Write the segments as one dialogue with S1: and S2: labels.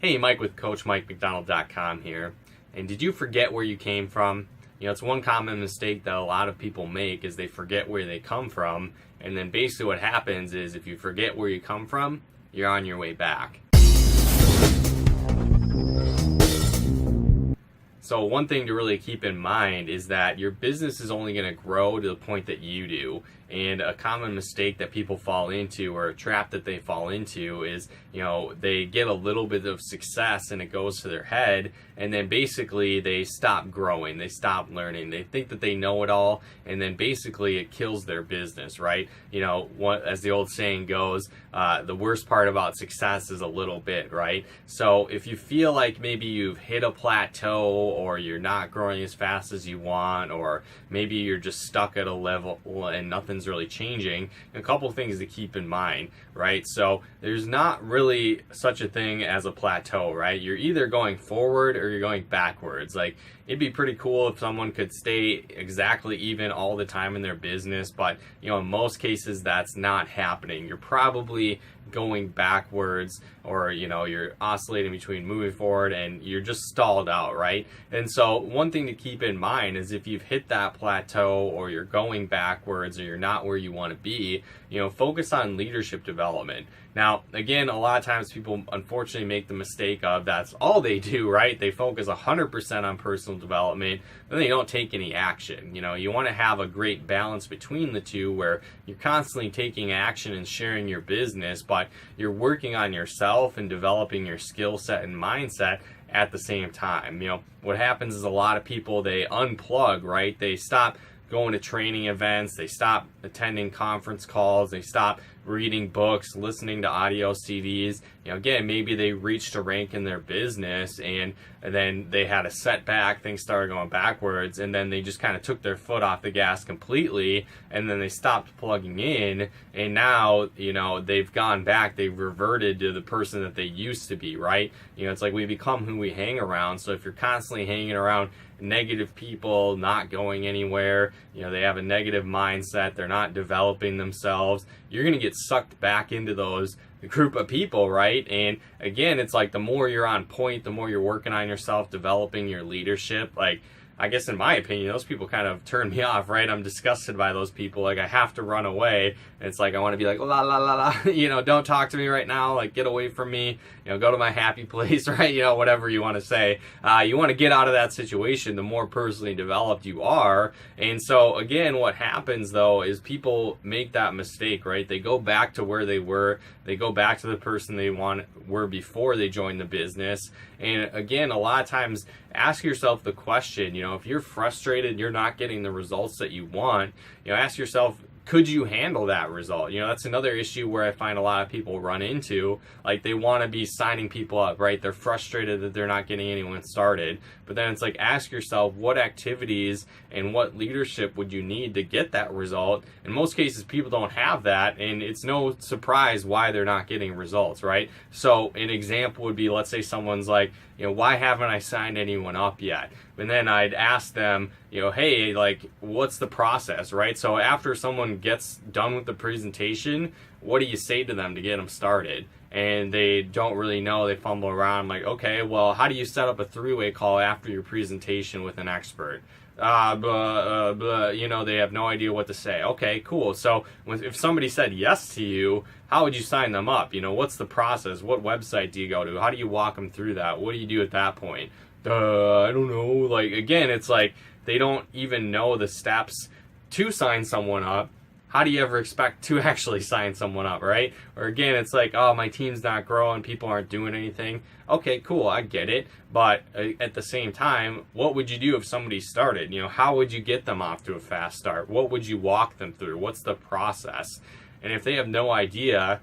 S1: Hey, Mike with MacDonald.com here. And did you forget where you came from? It's one common mistake that a lot of people make is they forget where they come from. And then basically what happens is if you forget where you come from, you're on your way back. So one thing to really keep in mind is that your business is only going to grow to the point that you do. And a common mistake that people fall into, or a trap that they fall into, is they get a little bit of success and it goes to their head, and then basically they stop growing, they stop learning, they think that they know it all, and then basically it kills their business, right? As the old saying goes, the worst part about success is a little bit, right? So if you feel like maybe you've hit a plateau, or you're not growing as fast as you want, or maybe you're just stuck at a level and nothing's really changing, a couple things to keep in mind, right? So there's not really such a thing as a plateau, right? You're either going forward or you're going backwards. Like, it'd be pretty cool if someone could stay exactly even all the time in their business, but in most cases that's not happening. You're probably going backwards, or you're oscillating between moving forward and you're just stalled out, right? And so one thing to keep in mind is if you've hit that plateau, or you're going backwards, or you're not where you want to be, focus on leadership development. Now, again, a lot of times people unfortunately make the mistake of that's all they do, right? They focus 100% on personal development, then they don't take any action. You want to have a great balance between the two, where you're constantly taking action and sharing your business, but you're working on yourself and developing your skill set and mindset at the same time. What happens is a lot of people, they unplug, right? They stop going to training events, they stop attending conference calls, they stop reading books, listening to audio CDs. Again, maybe they reached a rank in their business and then they had a setback, things started going backwards, and then they just kind of took their foot off the gas completely, and then they stopped plugging in, and now, they've gone back, they've reverted to the person that they used to be, right? It's like we become who we hang around. So if you're constantly hanging around negative people, not going anywhere, they have a negative mindset, they're not developing themselves, you're going to get sucked back into those group of people, right? And again, it's like the more you're on point, the more you're working on yourself, developing your leadership. Like, I guess in my opinion, those people kind of turn me off, right? I'm disgusted by those people. Like, I have to run away. And it's like, I want to be like, la, la, la, la, don't talk to me right now. Like, get away from me, go to my happy place, right? Whatever you want to say. You want to get out of that situation the more personally developed you are. And so, again, what happens, though, is people make that mistake, right? They go back to where they were. They go back to the person they were before they joined the business. And again, a lot of times, ask yourself the question, if you're frustrated, you're not getting the results that you want, ask yourself, could you handle that result? That's another issue where I find a lot of people run into. Like, they want to be signing people up, right? They're frustrated that they're not getting anyone started. But then it's like, ask yourself, what activities and what leadership would you need to get that result? In most cases, people don't have that, and it's no surprise why they're not getting results, right? So an example would be, let's say someone's like, why haven't I signed anyone up yet? And then I'd ask them, hey, like, what's the process, right? So after someone gets done with the presentation, what do you say to them to get them started? And they don't really know, they fumble around. I'm like, okay, well, how do you set up a three-way call after your presentation with an expert? They have no idea what to say. Okay, cool. So if somebody said yes to you, how would you sign them up? What's the process? What website do you go to? How do you walk them through that? What do you do at that point? I don't know. Like, again, it's like they don't even know the steps to sign someone up. How do you ever expect to actually sign someone up, right? Or again, it's like, oh, my team's not growing, people aren't doing anything. Okay, cool, I get it. But at the same time, what would you do if somebody started? How would you get them off to a fast start? What would you walk them through? What's the process? And if they have no idea,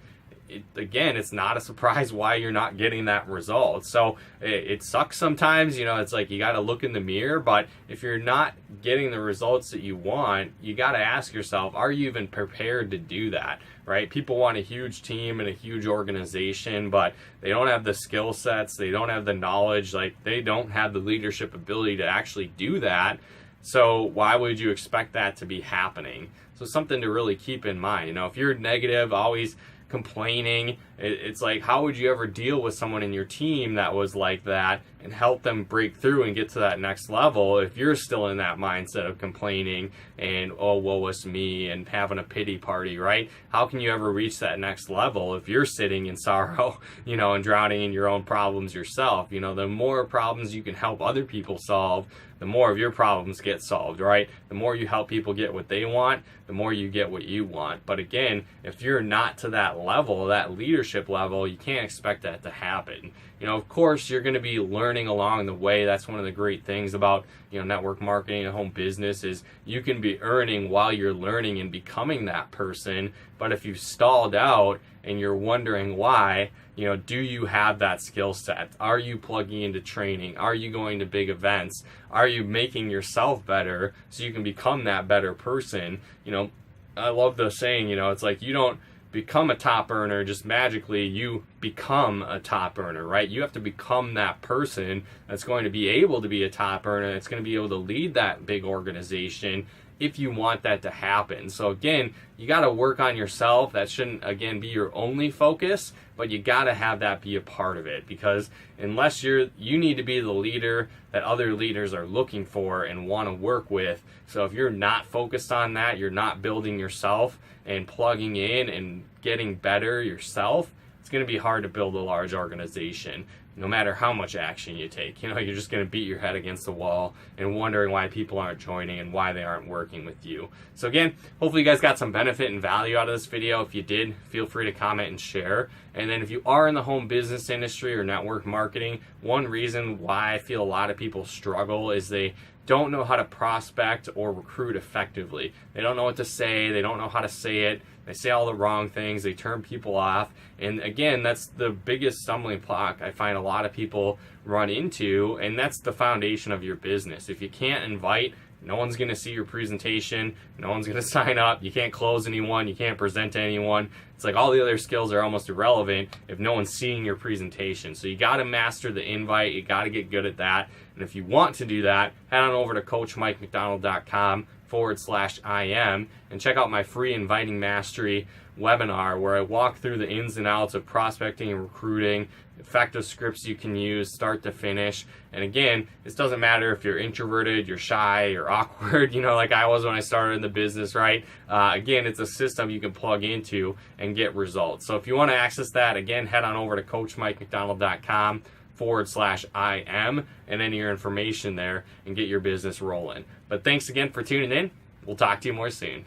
S1: it's not a surprise why you're not getting that result. So it sucks sometimes, it's like you got to look in the mirror, but if you're not getting the results that you want, you got to ask yourself, are you even prepared to do that, right? People want a huge team and a huge organization, but they don't have the skill sets, they don't have the knowledge, like they don't have the leadership ability to actually do that. So why would you expect that to be happening? So something to really keep in mind, if you're negative, always complaining. It's like, how would you ever deal with someone in your team that was like that and help them break through and get to that next level if you're still in that mindset of complaining and, oh, woe is me, and having a pity party, right? How can you ever reach that next level if you're sitting in sorrow, and drowning in your own problems yourself? The more problems you can help other people solve, the more of your problems get solved, right? The more you help people get what they want, the more you get what you want. But again, if you're not to that level, that leadership level, you can't expect that to happen. Of course, you're going to be learning along the way. That's one of the great things about, network marketing and home business is you can be earning while you're learning and becoming that person. But if you've stalled out and you're wondering why, do you have that skill set? Are you plugging into training? Are you going to big events? Are you making yourself better so you can become that better person? I love the saying, it's like you don't become a top earner just magically, you become a top earner, right? You have to become that person that's going to be able to be a top earner, that's going to be able to lead that big organization if you want that to happen. So again, you got to work on yourself. That shouldn't, again, be your only focus, but you got to have that be a part of it, because unless you need to be the leader that other leaders are looking for and want to work with. So if you're not focused on that, you're not building yourself and plugging in and getting better yourself, it's going to be hard to build a large organization. No matter how much action you take, you're just going to beat your head against the wall and wondering why people aren't joining and why they aren't working with you. So again, hopefully you guys got some benefit and value out of this video. If you did, feel free to comment and share. And then if you are in the home business industry or network marketing, one reason why I feel a lot of people struggle is they don't know how to prospect or recruit effectively. They don't know what to say. They don't know how to say it. They say all the wrong things. They turn people off. And again, that's the biggest stumbling block I find a lot of people run into, and that's the foundation of your business. If you can't invite, no one's going to see your presentation. No one's going to sign up. You can't close anyone. You can't present to anyone. It's like all the other skills are almost irrelevant if no one's seeing your presentation. So you got to master the invite. You got to get good at that. And if you want to do that, head on over to coachmikemcdonald.com/IM and check out my free Inviting Mastery webinar where I walk through the ins and outs of prospecting and recruiting, effective scripts you can use start to finish. And again, this doesn't matter if you're introverted, you're shy, you're awkward, like I was when I started in the business, right? Again, it's a system you can plug into and get results. So if you want to access that, again, head on over to coachmikemcdonald.com/IM and enter your information there and get your business rolling. But thanks again for tuning in. We'll talk to you more soon.